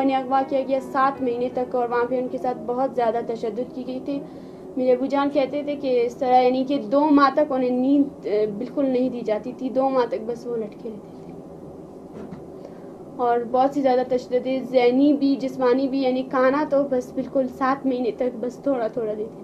इन्हें अगवा किया गया 7 महीने तक, और वहाँ पे उनके साथ बहुत ज़्यादा तशद्दुद की गई थी। मेरे अबूजान कहते थे कि इस तरह यानी कि 2 माह तक उन्हें नींद बिल्कुल नहीं दी जाती थी, 2 माह तक बस वो लटके रहते थे, और बहुत सी ज़्यादा तशद्दुद ज़हनी भी जिस्मानी भी, यानी खाना तो बस बिल्कुल 7 महीने तक बस थोड़ा थोड़ा देते थे।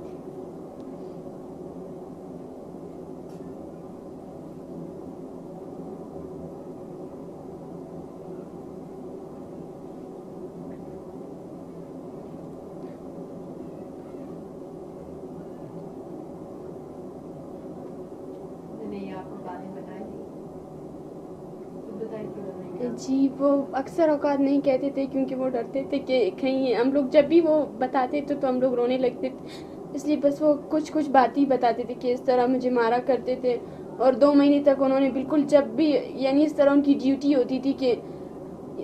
जी, वो अक्सर औकात नहीं कहते थे, क्योंकि वो डरते थे कि कहीं हम लोग जब भी वो बताते थे तो हम लोग रोने लगते थे, इसलिए बस वो कुछ कुछ बात ही बताते थे कि इस तरह मुझे मारा करते थे। और 2 महीने तक उन्होंने बिल्कुल जब भी, यानी इस तरह उनकी ड्यूटी होती थी कि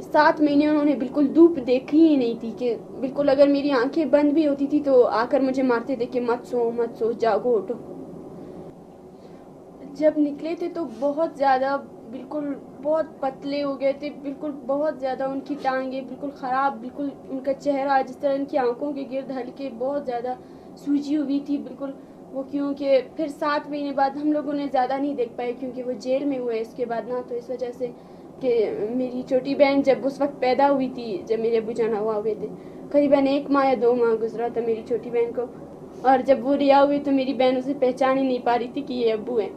7 महीने उन्होंने बिल्कुल धूप देखी ही नहीं थी, कि बिल्कुल अगर मेरी आंखें बंद भी होती थी तो आकर मुझे मारते थे कि मत सो जागो, उठो। जब निकले थे तो बहुत ज़्यादा बिल्कुल बहुत पतले हो गए थे, बिल्कुल बहुत ज़्यादा उनकी टांगे बिल्कुल ख़राब, बिल्कुल उनका चेहरा जिस तरह उनकी आंखों के गिर्द हल्के बहुत ज़्यादा सूजी हुई थी बिल्कुल वो, क्योंकि फिर 7 महीने बाद हम लोग उन्हें ज़्यादा नहीं देख पाए, क्योंकि वो जेल में हुए इसके बाद ना, तो इस वजह से कि मेरी छोटी बहन जब उस वक्त पैदा हुई थी, जब मेरे अबूजान हुए थे, करीबन 1 माह या 2 माह गुजरा था मेरी छोटी बहन को, और जब वो रिहा हुई तो मेरी बहन उसे पहचान ही नहीं पा रही थी कि ये अब्बू है।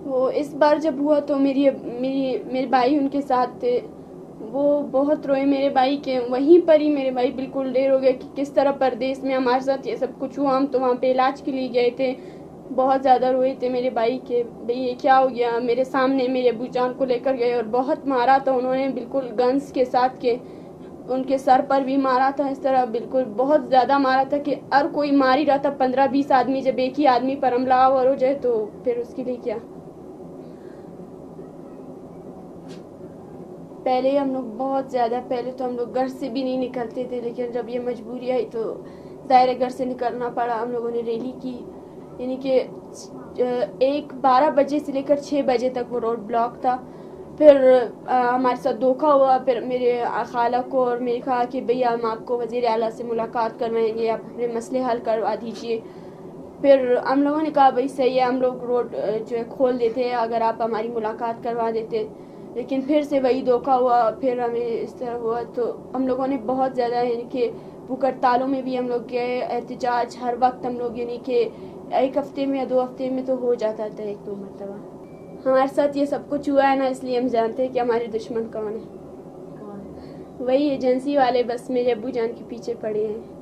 वो इस बार जब हुआ तो मेरे भाई उनके साथ थे, वो बहुत रोए मेरे भाई के, वहीं पर ही मेरे भाई बिल्कुल देर हो गया कि किस तरह परदेश में हमारे साथ ये सब कुछ हुआ। हम तो वहाँ पे इलाज के लिए गए थे, बहुत ज़्यादा रोए थे मेरे भाई के, भाई ये क्या हो गया। मेरे सामने मेरे अबूजान को लेकर गए और बहुत मारा था उन्होंने, बिल्कुल गन्स के साथ के उनके सर पर भी मारा था, इस तरह बिल्कुल बहुत ज़्यादा मारा था कि हर कोई मार ही रहा था। 15-20 आदमी, जब एक ही आदमी पर हमलावर हो जाए तो फिर उसके लिए क्या। पहले हम लोग बहुत ज़्यादा, पहले तो हम लोग घर से भी नहीं निकलते थे, लेकिन जब ये मजबूरी आई तो ज़ाहिर घर से निकलना पड़ा। हम लोगों ने रैली की, यानी कि 12 बजे से लेकर 6 बजे तक वो रोड ब्लॉक था। फिर हमारे साथ धोखा हुआ, फिर मेरे खाला को और मेरे कहा कि भैया हम आपको वज़ीर आला से मुलाकात करवाएंगे, आप अपने मसले हल करवा दीजिए। फिर हम लोगों ने कहा भाई सही है, हम लोग रोड जो है खोल देते हैं अगर आप हमारी मुलाकात करवा देते, लेकिन फिर से वही धोखा हुआ। फिर हमें इस तरह हुआ तो हम लोगों ने बहुत ज़्यादा, यानी कि भूख हड़तालों में भी हम लोग गए, एहतजाज हर वक्त हम लोग, यानी कि 1 हफ्ते में या 2 हफ्ते में तो हो जाता था 1-2 मरतबा। हमारे साथ ये सब कुछ हुआ है ना, इसलिए हम जानते हैं कि हमारे दुश्मन कौन है। वही एजेंसी वाले बस मेरे अब्बू जान के पीछे पड़े हैं।